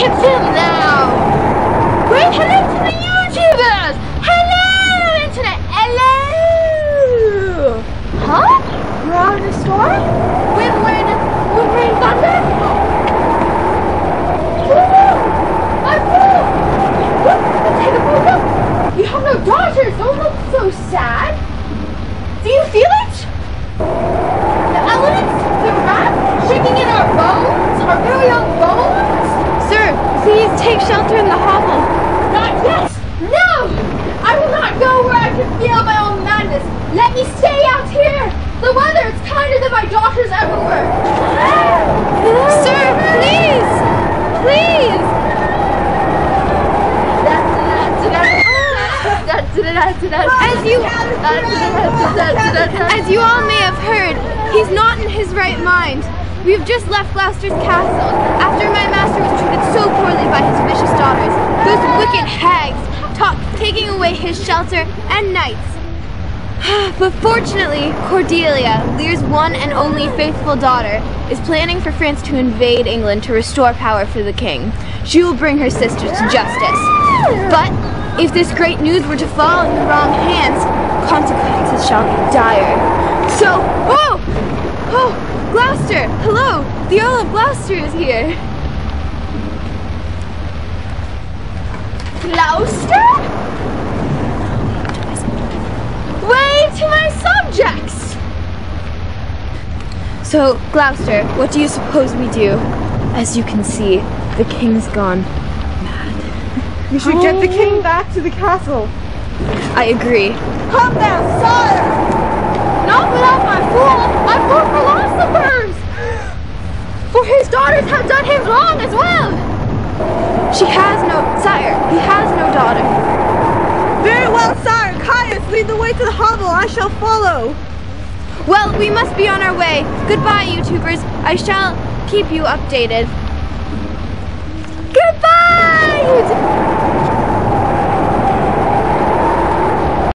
can film now. Great, hello to the YouTubers. Hello, internet. Hello. Huh? We're out in the store? We're in thunder? Take a photo. You have no daughters. Don't look so sad. Do you feel it? The elements, the wrath shaking in our bones, our very own bones. Sir, please take shelter in the hovel. Not yet. No. I will not go where I can feel my own madness. Let me stay out here. The weather is kinder than my daughters ever were. Sir, please. Please. As you all may have heard, he's not in his right mind. We have just left Gloucester's castle after my master was treated so poorly by his vicious daughters. Those wicked hags taking away his shelter and knights. But fortunately, Cordelia, Lear's one and only faithful daughter, is planning for France to invade England to restore power for the king. She will bring her sisters to justice. But if this great news were to fall in the wrong hands, consequences shall be dire. So, oh, Gloucester, hello, the Earl of Gloucester is here. Gloucester? Way to my subjects! So, Gloucester, what do you suppose we do? As you can see, the king's gone mad. We should get the king back to the castle. I agree. Come down, sire! Not without my poor philosophers! For his daughters have done him wrong as well! He has no daughter. Very well, sire. Caius, lead the way to the hovel. I shall follow. Well, we must be on our way. Goodbye, YouTubers. I shall keep you updated.